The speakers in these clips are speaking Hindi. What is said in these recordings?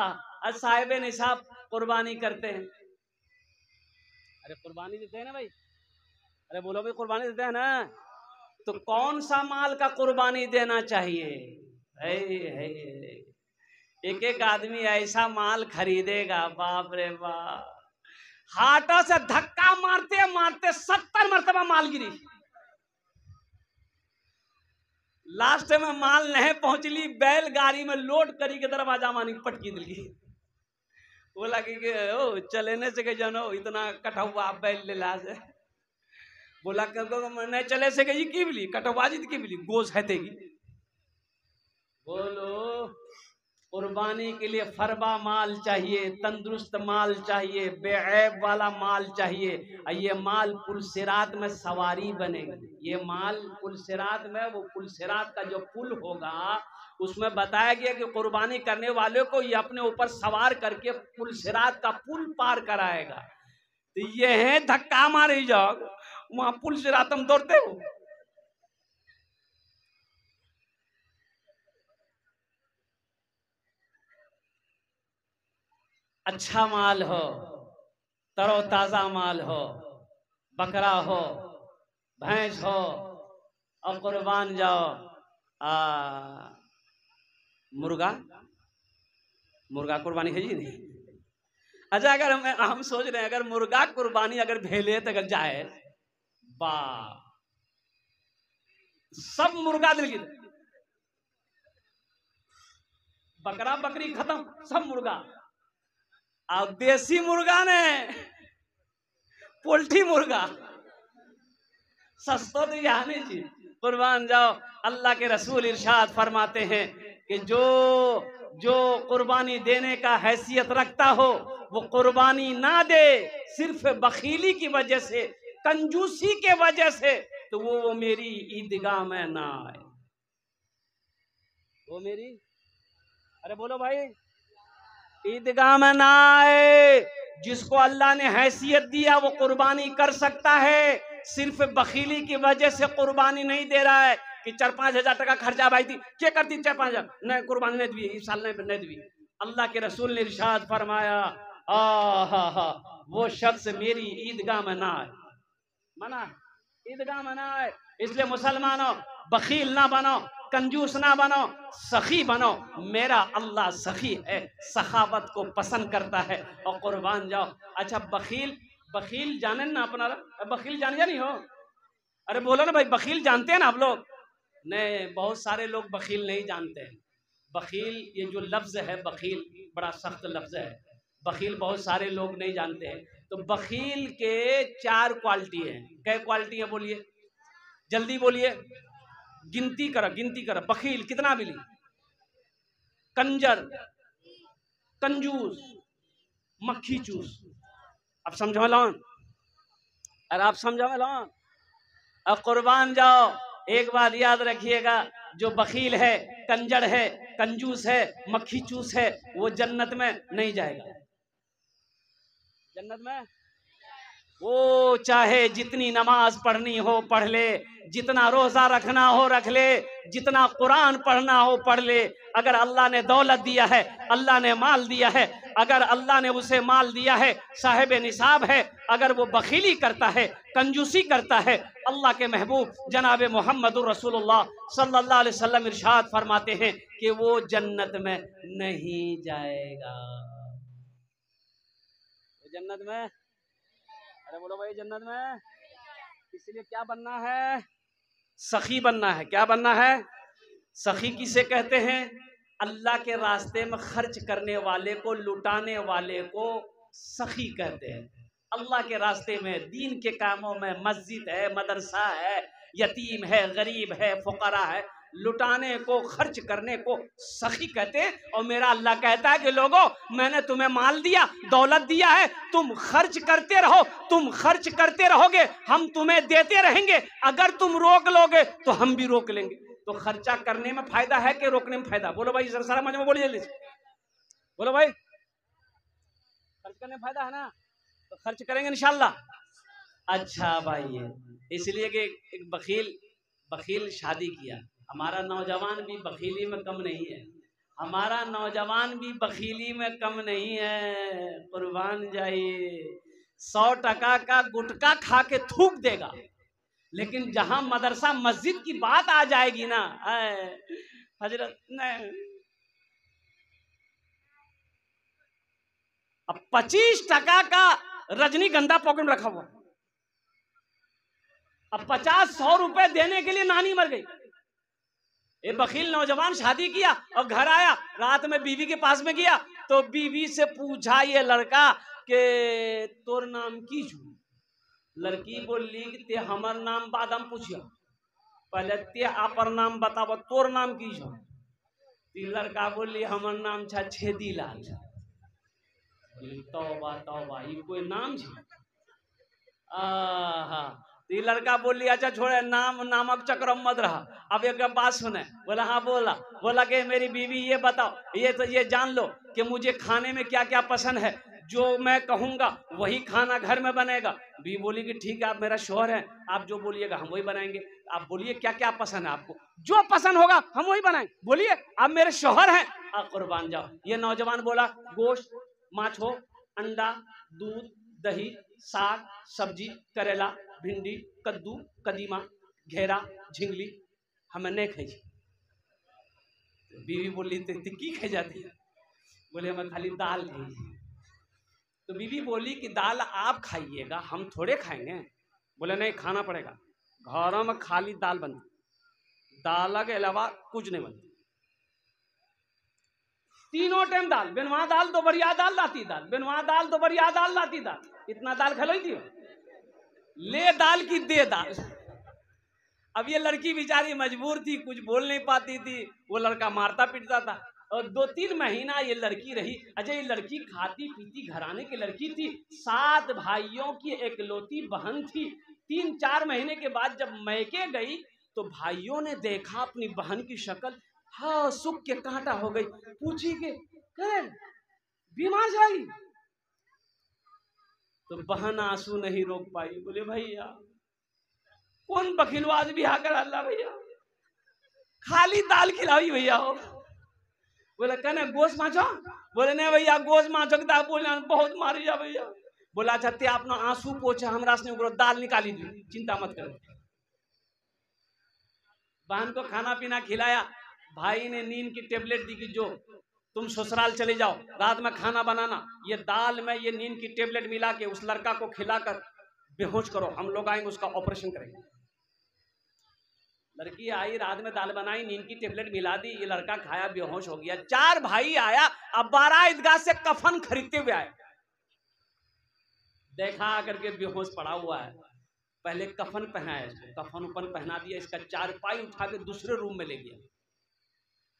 आज साहिब निसाब कुर्बानी करते हैं। अरे कुर्बानी देते हैं ना भाई, अरे बोलो भाई कुर्बानी देते हैं ना, तो कौन सा माल का कुर्बानी देना चाहिए? एक एक आदमी ऐसा माल खरीदेगा, बाप रे बाप, हाथों से धक्का मारते मारते 70 मरतबा माल गिरी, लास्ट में माल नहीं पहुंचली, बैलगाड़ी में लोड करी के दरवाजा मानी पटकी दिली। बोला कि ओ चलेने से के जानो इतना कटहुआ बैल ले ला से, बोला नहीं चले से गई की बिली कटवाजी की बिली गोश है तेगी। बोलो कुर्बानी के लिए फरबा माल चाहिए, तंदुरुस्त माल चाहिए, बेऐब वाला माल चाहिए। ये माल पुलसिरात में सवारी बनेगी, ये माल पुलसिरात में, वो पुलसिरात का जो पुल होगा उसमें बताया गया कि कुर्बानी करने वाले को ये अपने ऊपर सवार करके पुलसिरात का पुल पार कराएगा। तो ये है धक्का मारे जाओ वहां पुलसिरात हम दौड़ते हो। अच्छा माल हो, तरोताजा माल हो, बकरा हो, भैंस हो, और कुर्बान जाओ मुर्गा, मुर्गा कुर्बानी है जी नहीं। अच्छा अगर हम सोच रहे हैं अगर मुर्गा कुर्बानी अगर भेले तो अगर जाए, बा सब मुर्गा दिल की, बकरा बकरी खत्म, सब मुर्गा। और देसी मुर्गा ने पोल्ट्री मुर्गा सस्ता तो यहाँ नहीं चाहिए। कुर्बान जाओ। अल्लाह के रसूल इरशाद फरमाते हैं कि जो जो कुर्बानी देने का हैसियत रखता हो वो कुर्बानी ना दे सिर्फ बखीली की वजह से, कंजूसी के वजह से, तो वो मेरी ईदगाह में ना आए। वो मेरी, अरे बोलो भाई, ईदगाह में ना आए। जिसको अल्लाह ने हैसियत दिया वो कुर्बानी कर सकता है, सिर्फ बखीली की वजह से कुर्बानी नहीं दे रहा है कि 4-5 हजार टका खर्चा भाई थी क्या करती 4-5 हजार नहीं कुर्बानी नहीं दी इस साल नहीं दी। अल्लाह के रसूल ने इरशाद फरमाया वो शख्स मेरी ईदगाह में ना आए, मना ईदगाह में ना आए। इसलिए मुसलमानों बखील ना बनो, कंजूस ना बनो, सखी बनो। मेरा अल्लाह सखी है, सखावत को पसंद करता है। और कुर्बान जाओ। अच्छा बखील, बखील जाने ना अपना, बखील जाने या नहीं हो? अरे बोलो ना भाई, बखील जानते हैं ना आप लोग? नहीं, बहुत सारे लोग बखील नहीं जानते हैं। बखील ये जो लफ्ज है, बखील बड़ा सख्त लफ्ज है। बखील बहुत सारे लोग नहीं जानते हैं। तो बखील के 4 क्वालिटी हैं। क्या क्वालिटी है बोलिए, जल्दी बोलिए, गिनती करो, गिनती करो। बखील कितना मिली? कंजर, कंजूस, मक्खी चूस। अब समझो लो, अरे आप समझो लो। अब कुर्बान जाओ। एक बात याद रखिएगा, जो बखील है, कंजर है, कंजूस है, मक्खी चूस है, वो जन्नत में नहीं जाएगा। जन्नत में वो चाहे जितनी नमाज पढ़नी हो पढ़ ले, जितना रोजा रखना हो रख ले, जितना कुरान पढ़ना हो पढ़ ले। अगर अल्लाह ने दौलत दिया है, अल्लाह ने माल दिया है, अगर अल्लाह ने उसे माल दिया है, साहिब निसाब है, अगर वो बखीली करता है, कंजूसी करता है, अल्लाह के महबूब जनाब मोहम्मदुर रसूलुल्लाह सल्लल्लाहु अलैहि वसल्लम इरशाद फरमाते हैं कि वो जन्नत में नहीं जाएगा। जन्नत में, अरे बोलो भाई जन्नत में। इसलिए क्या बनना है? सखी बनना है। क्या बनना है? सखी किसे कहते हैं? अल्लाह के रास्ते में खर्च करने वाले को, लुटाने वाले को सखी कहते हैं। अल्लाह के रास्ते में, दीन के कामों में, मस्जिद है, मदरसा है, यतीम है, गरीब है, फुकरा है, लुटाने को, खर्च करने को सखी कहते हैं। और मेरा अल्लाह कहता है कि लोगों, मैंने तुम्हें माल दिया, दौलत दिया है, तुम खर्च करते रहो, तुम खर्च करते रहोगे, हम तुम्हें देते रहेंगे। अगर तुम रोक लोगे तो हम भी रोक लेंगे। तो खर्चा करने में फायदा है कि रोकने में फायदा? बोलो भाई, सारा मजमा में बोलिए जल्दी से, बोलो भाई। खर्च करने में फायदा है ना, तो खर्च करेंगे इंशाल्लाह। अच्छा भाई, इसलिए कि एक बखील शादी किया। हमारा नौजवान भी बखीली में कम नहीं है। हमारा नौजवान भी बखीली में कम नहीं है, कुर्बान जाइए। 100 टका का गुटखा खा के थूक देगा, लेकिन जहां मदरसा मस्जिद की बात आ जाएगी ना, हजरत नहीं। अब 25 टका का रजनीगंधा पॉकेट में रखा हुआ, अब 50-100 रुपए देने के लिए नानी मर गई। ये बखील नौजवान शादी किया और घर आया, रात में बीवी के पास में गया तो बीवी से पूछा ये लड़का के तोर नाम की छू। लड़की बोली कि ते हमर नाम बाद हम पूछिया, पहले ते अपर नाम बताब, तोर नाम की छो। लड़का बोली हमर नाम छा छेदी लाल। तौबा तौबा, ये कोई नाम छे? तो लड़का बोली अच्छा छोड़े, नाम नामक चक्र मत रहा। अब एक बात सुने, बोला हाँ बोला कि मेरी बीवी ये बताओ, ये जान लो कि मुझे खाने में क्या क्या पसंद है, जो मैं कहूंगा वही खाना घर में बनेगा। बीवी बोली कि ठीक है, आप मेरा शौहर है, आप जो बोलिएगा हम वही बनाएंगे। आप बोलिए क्या क्या पसंद है आपको, जो पसंद होगा हम वही बनाएंगे, बोलिए आप मेरे शौहर हैं, आप कुर्बान जाओ। ये नौजवान बोला गोश्त, माछ हो, अंडा, दूध, दही, साग, सब्जी, करेला, भिंडी, कद्दू, कदीमा, घेरा, झिंगली, हमें नहीं खाई। बीवी बोली की खाई जाती है? बोले हमें खाली दाल खाई। तो बीवी बोली कि दाल आप खाइएगा, हम थोड़े खाएंगे। बोले नहीं, खाना पड़ेगा, घर में खाली दाल बनती, दाल के अलावा कुछ नहीं बनती। तीनों टाइम दाल, बिनवा दाल तो बढ़िया दाल लाती दाल, बिनवा दाल तो बढ़िया दाल लाती दाल। इतना दाल खलोई थी, ले दाल की दे दाल। अब ये लड़की बेचारी मजबूर थी, कुछ बोल नहीं पाती थी, वो लड़का मारता पीटता था। और 2-3 महीना ये लड़की रही। अच्छा, ये लड़की खाती पीती घराने की लड़की थी, 7 भाइयों की एकलौती बहन थी। 3-4 महीने के बाद जब मैके गई तो भाइयों ने देखा अपनी बहन की शक्ल, हाँ सुख के कांटा हो गई। पूछी के बीमार जाएगी, तो बहन आंसू नहीं रोक पाई। बोले भैया कौन बखिलवाज भी आकर अल्लाह भैया खाली दाल खिलाई भैया हो। बोले कहने गोश्त माछो, बोले नहीं भैया गोश्त माछो की दाल बोले बहुत मारी जा भैया। बोला अच्छा ते अपना आंसू पोछा, हमरा से दाल निकाली दी, चिंता मत करो। बहन को खाना पीना खिलाया, भाई ने नींद की टेबलेट दी कि जो तुम ससुराल चले जाओ, रात में खाना बनाना, ये दाल में ये नींद की टेबलेट मिला के उस लड़का को खिलाकर बेहोश करो, हम लोग आएंगे उसका ऑपरेशन करेंगे। लड़की आई, रात में दाल बनाई, नींद की टेबलेट मिला दी, ये लड़का खाया, बेहोश हो गया। 4 भाई आया, अब 12 ईदगाह से कफन खरीदते हुए आए, देखा करके बेहोश पड़ा हुआ है। पहले कफन पहनाया, कफन ऊपर पहना दिया, इसका 4 पाई उठा के दूसरे रूम में ले गया।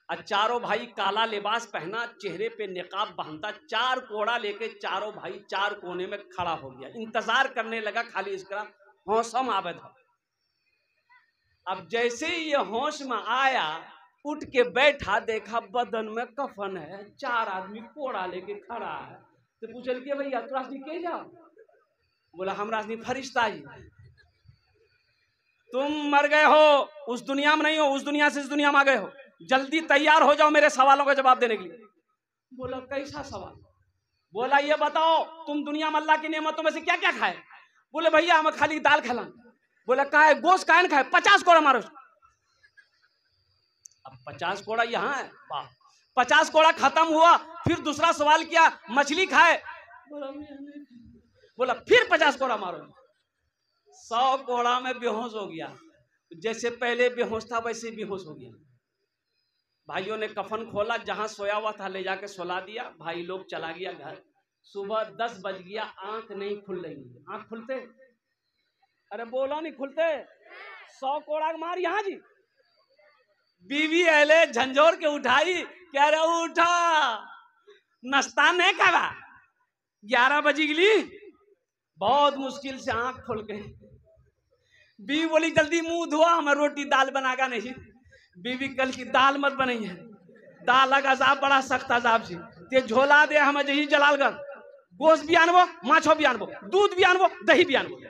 और 4 भाई काला लिबास पहना, चेहरे पे निकाब बांधा, 4 कोड़ा लेके 4 भाई 4 कोने में खड़ा हो गया, इंतजार करने लगा खाली इसका होश में आवे था। अब जैसे ही ये होश में आया, उठ के बैठा, देखा बदन में कफन है, 4 आदमी कोड़ा लेके खड़ा है। तो पूछल के भैया तोरा के जा? बोला हमरा फरिश्ता ही, तुम मर गए हो, उस दुनिया में नहीं हो, उस दुनिया से इस दुनिया में आ गए हो, जल्दी तैयार हो जाओ मेरे सवालों का जवाब देने के लिए। बोला कैसा सवाल? बोला ये बताओ तुम दुनिया में अल्लाह की नेमतों में से क्या क्या खाए? बोले भैया हमें खाली दाल खिला। बोला का है गोश्त कायन खाए? 50 कोड़ा मारो। अब 50 कोड़ा यहाँ है, 50 कोड़ा खत्म हुआ, फिर दूसरा सवाल किया मछली खाए? बोला फिर 50 कोड़ा मारो। 100 कोड़ा में बेहोश हो गया, जैसे पहले बेहोश था वैसे बेहोश हो गया। भाइयों ने कफन खोला, जहां सोया हुआ था ले जाके सुला दिया, भाई लोग चला गया घर। सुबह 10 बज गया, आंख नहीं खुल रही। आंख खुलते? अरे बोलो नहीं खुलते। 100 कोड़ा मार यहाँ जी। बीवी अहले झंझोर के उठाई, कह रहे उठा, नाश्ता नहीं करा, 11 बजी गई। बहुत मुश्किल से आंख खोल गई। बीवी बोली जल्दी मुंह धोआ, हमें रोटी दाल बनागा नहीं। बीवी कल की दाल मत बनी है, दाल का अजाब बड़ा सख्त अजाब से, ते झोला दे हमें जही जलालगढ़, गोश्त भी आनबो, माछो भी आनबो, दूध भी आनबो, दही भी आनबो।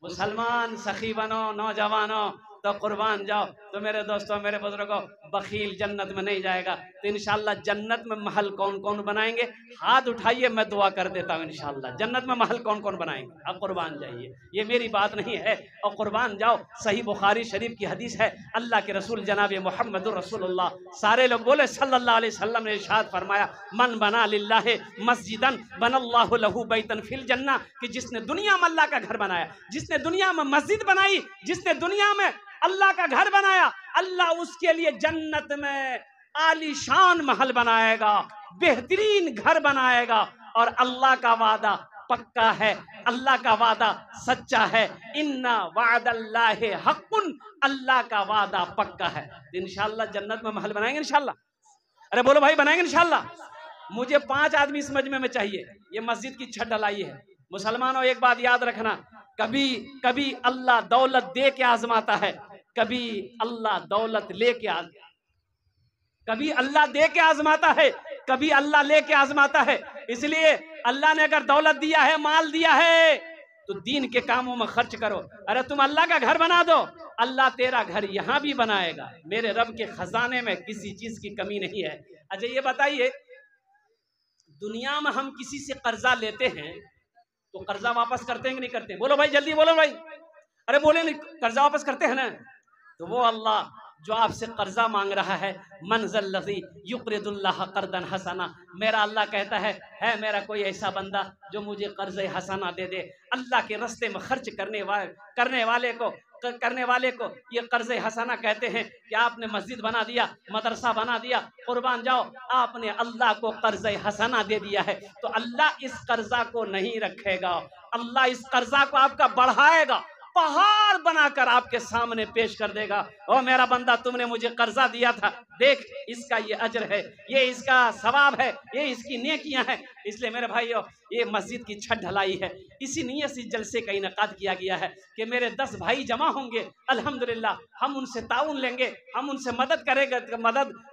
मुसलमान सखी बनो, नौजवानों, तो कुर्बान जाओ। तो मेरे दोस्तों, मेरे बुजुर्गों, बखील जन्नत में नहीं जाएगा। तो इंशाअल्लाह जन्नत में महल कौन कौन बनाएंगे? हाथ उठाइए, मैं दुआ कर देता हूँ। इंशाअल्लाह जन्नत में महल कौन कौन बनाएंगे? अब कुर्बान जाइए, ये मेरी बात नहीं है। और कुर्बान जाओ, सही बुखारी शरीफ की हदीस है, अल्लाह के रसूल जनाब मुहम्मदुर रसूलुल्लाह, सारे लोग बोले सल्लल्लाहु अलैहि वसल्लम ने इरशाद फरमाया, मन बना लिल्लाहि मस्जिदन बनल्लाहु लहू बैतन फिल जन्नह, कि जिसने दुनिया में अल्लाह का घर बनाया, जिसने दुनिया में मस्जिद बनाई, जिसने दुनिया में अल्लाह का घर बनाया, अल्लाह उसके लिए जन्नत में आलीशान महल बनाएगा, बेहतरीन घर बनाएगा। और अल्लाह का वादा पक्का है, अल्लाह का वादा सच्चा है। इन्ना वादल्लाहि हक़्क़ुन, अल्लाह का वादा पक्का है। इंशाअल्लाह जन्नत में महल बनाएंगे इंशाअल्लाह। अरे बोलो भाई, बनाएंगे इंशाअल्लाह। मुझे 5 आदमी इस मजमे में चाहिए। ये मस्जिद की छत ढलाई है। मुसलमानों, एक बात याद रखना, कभी कभी अल्लाह दौलत दे के आजमाता है, कभी अल्लाह दौलत लेके कभी अल्लाह दे के आजमाता है, कभी अल्लाह लेके आजमाता है। इसलिए अल्लाह ने अगर दौलत दिया है, माल दिया है, तो दीन के कामों में खर्च करो। अरे तुम अल्लाह का घर बना दो, अल्लाह तेरा घर यहाँ भी बनाएगा। मेरे रब के खजाने में किसी चीज की कमी नहीं है। अच्छा ये बताइए, दुनिया में हम किसी से कर्जा लेते हैं तो कर्जा वापस करते हैं कि नहीं करते? बोलो भाई, जल्दी बोलो भाई। अरे बोले नहीं, कर्जा वापस करते हैं ना? तो वो अल्लाह जो आपसे कर्जा मांग रहा है, मनज़ल लज़ी युक़रिदुल्लाह क़र्दन हसना, मेरा अल्लाह कहता है मेरा कोई ऐसा बंदा जो मुझे कर्ज़ हसना दे दे। अल्लाह के रास्ते में खर्च करने वाले को ये कर्ज़ हसना कहते हैं कि आपने मस्जिद बना दिया, मदरसा बना दिया, कुर्बान जाओ, आपने अल्लाह को कर्ज़ हसना दे दिया है, तो अल्लाह इस कर्जा को नहीं रखेगा, अल्लाह इस कर्जा को आपका बढ़ाएगा, पहाड़ बनाकर आपके सामने पेश कर देगा। ओ मेरा बंदा, तुमने मुझे कर्जा दिया था, देख इसका ये अजर है, ये इसका सवाब है, ये इसकी नेकियां हैं। इसलिए मेरे भाइयों, ये मस्जिद की छत ढलाई है, इसी नीयत से जलसे का इनेकाद किया गया है कि मेरे 10 भाई जमा होंगे, अल्हम्दुलिल्लाह हम उनसे ताउन लेंगे, हम उनसे मदद करेंगे,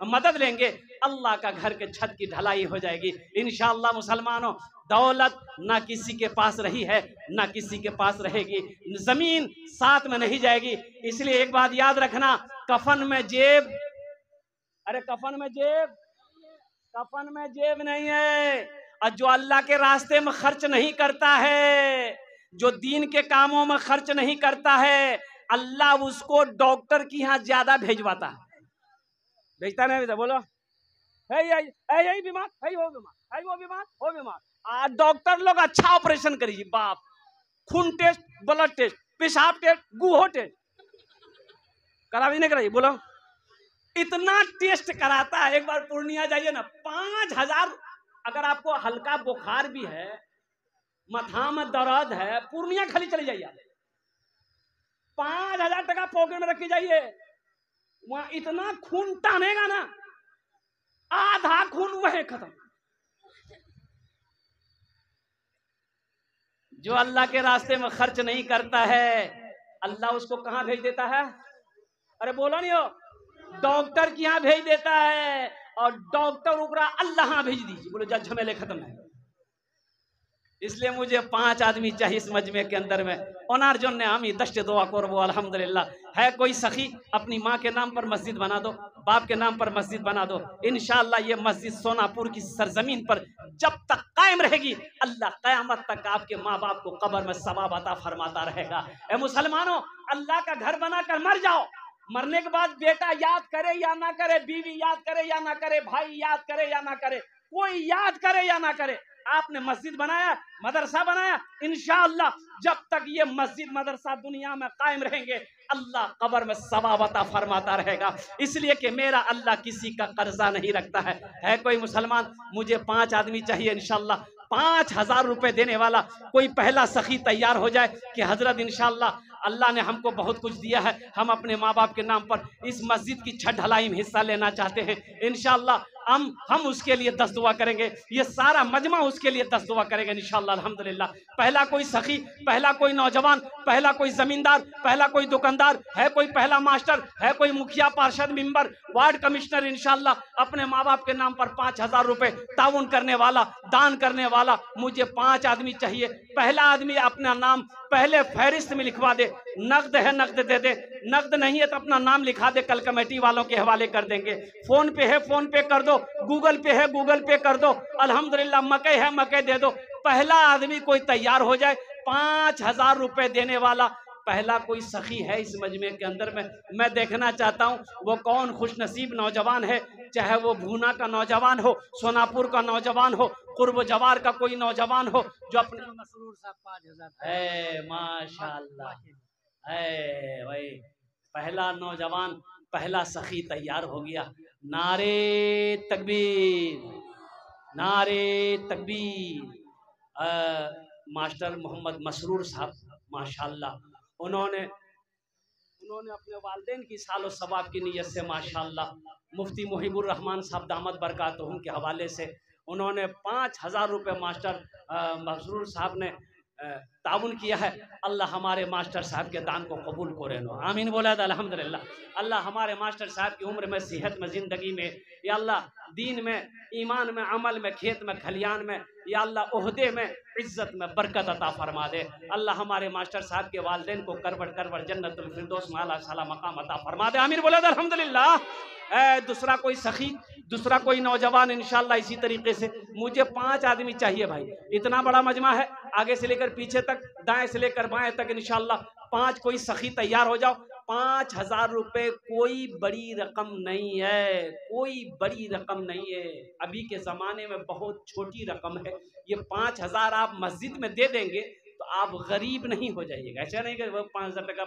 मदद लेंगे, अल्लाह का घर के छत की ढलाई हो जाएगी इंशाअल्लाह। मुसलमानों, दौलत ना किसी के पास रही है, ना किसी के पास रहेगी, जमीन साथ में नहीं जाएगी। इसलिए एक बात याद रखना, कफन में जेब, अरे कफन में जेब नहीं है। और जो अल्लाह के रास्ते में खर्च नहीं करता है, जो दीन के कामों में खर्च नहीं करता है, अल्लाह उसको डॉक्टर की यहाँ ज्यादा भेजवाता है। भेजता नहीं? बोलो, है यही बीमार, है वो बीमार, है वो बीमार, वो बीमार। डॉक्टर लोग अच्छा ऑपरेशन करिए, बाप, खून टेस्ट, ब्लड टेस्ट, पेशाब टेस्ट, गुहो टेस्ट करावी नहीं कराइए? बोलो, इतना टेस्ट कराता है। एक बार पूर्णिया जाइए ना, 5000, अगर आपको हल्का बुखार भी है, माथा में दर्द है, पूर्णिया खाली चले जाइए, 5000 टका पॉकेट में रख के जाइए, वहां इतना खून टानेगा ना, आधा खून वह खत्म। जो अल्लाह के रास्ते में खर्च नहीं करता है, अल्लाह उसको कहां भेज देता है? अरे बोलो नहीं हो, डॉक्टर के यहाँ भेज देता है, और डॉक्टर उकरा अल्लाह भेज दीजिए, बोलो जा झमेले खत्म है। इसलिए मुझे 5 आदमी चाहिए इस मजमे के अंदर में। ओनार जो ने हम दश्त दुआ करबो अल्हम्दुलिल्लाह। है कोई सखी, अपनी माँ के नाम पर मस्जिद बना दो, बाप के नाम पर मस्जिद बना दो। इंशाअल्लाह ये मस्जिद सोनापुर की सरजमीन पर जब तक कायम रहेगी, अल्लाह क़यामत तक आपके माँ बाप को कब्र में सवाब अता फरमाता रहेगा। ए मुसलमानों, अल्लाह का घर बनाकर मर जाओ, मरने के बाद बेटा याद करे या ना करे, बीवी याद करे या ना करे, भाई याद करे या ना करे, कोई याद करे या ना करे, आपने मस्जिद बनाया, मदरसा बनाया, इंशाअल्लाह जब तक ये मस्जिद मदरसा दुनिया में कायम रहेंगे, अल्लाह कब्र में सवाब अता फरमाता रहेगा। इसलिए कि मेरा अल्लाह किसी का कर्जा नहीं रखता है। है कोई मुसलमान? मुझे 5 आदमी चाहिए इंशाअल्लाह, 5000 रुपए देने वाला कोई पहला सखी तैयार हो जाए कि हजरत इंशाअल्लाह अल्लाह ने हमको बहुत कुछ दिया है, हम अपने माँ बाप के नाम पर इस मस्जिद की छत ढलाई में हिस्सा लेना चाहते हैं। इंशाअल्लाह हम उसके लिए 10 दुआ करेंगे, ये सारा मजमा उसके लिए 10 दुआ करेंगे इंशाअल्लाह अल्हम्दुलिल्लाह। पहला कोई सखी, पहला कोई नौजवान, पहला कोई जमींदार, पहला कोई दुकानदार, है कोई पहला मास्टर, है कोई मुखिया, पार्षद, मेंबर, वार्ड कमिश्नर, इंशाअल्लाह अपने माँ बाप के नाम पर 5000 रुपए ताउन करने वाला, दान करने वाला, मुझे 5 आदमी चाहिए। पहला आदमी अपना नाम पहले फहरिस्त में लिखवा दे, नकद है नकद दे दे, नकद नहीं है तो अपना नाम लिखा दे, कल कमेटी वालों के हवाले कर देंगे। फोन पे है फोन पे कर दो, गूगल पे है गूगल पे कर दो, अल्हम्दुलिल्लाह मकई है मकई दे दो। पहला आदमी कोई तैयार हो जाए 5,000 रुपए देने वाला, पहला कोई सखी है इस मजमे के अंदर में, मैं देखना चाहता हूँ वो कौन खुशनसीब नौजवान है, चाहे वो भूना का नौजवान हो, सोनापुर का नौजवान हो, कुर्ब जवार का कोई नौजवान हो जो अपने मसरूर साहब 5,000 है माशाल्लाह है भाई। पहला नौजवान पहला सखी तैयार हो गया। नारे तकबीर, नारे तकबीर। मास्टर मोहम्मद मसरूर साहब माशाल्लाह, उन्होंने अपने वालिदैन की सालो सवाब की नीयत से माशाल्लाह मुफ्ती मुहिबुर रहमान साहब दामद बरकातहुम के हवाले से उन्होंने 5,000 रुपये मास्टर मसरूर साहब ने ताउन किया है। अल्लाह हमारे मास्टर साहब के दान को कबूल करे नो, आमीन बोला था अल्हम्दुलिल्लाह। अल्लाह हमारे मास्टर साहब की उम्र में, सेहत में, ज़िंदगी में, या अल्लाह दीन में, ईमान में, अमल में, खेत में, खलियान में, या अल्लाह ओहदे में, इज्जत में बरकत अता फरमा दे। अल्लाह हमारे मास्टर साहब के वालिदैन को करवट करवट जन्नतुल फिरदौस में आला साला मकाम अता फरमा दे, आमीन बोला था अल्हम्दुलिल्लाह। दूसरा कोई सखी, दूसरा कोई नौजवान इंशाल्लाह इसी तरीके से। मुझे 5 आदमी चाहिए भाई, इतना बड़ा मजमा है, आगे से लेकर पीछे तक, दाएं से लेकर बाएं तक इंशाल्लाह 5 कोई सखी तैयार हो जाओ। 5,000 रुपए कोई बड़ी रकम नहीं है, कोई बड़ी रकम नहीं है, अभी के ज़माने में बहुत छोटी रकम है। ये 5,000 आप मस्जिद में दे देंगे तो आप गरीब नहीं हो जाइएगा। ऐसा नहीं कि वो 5,000 टका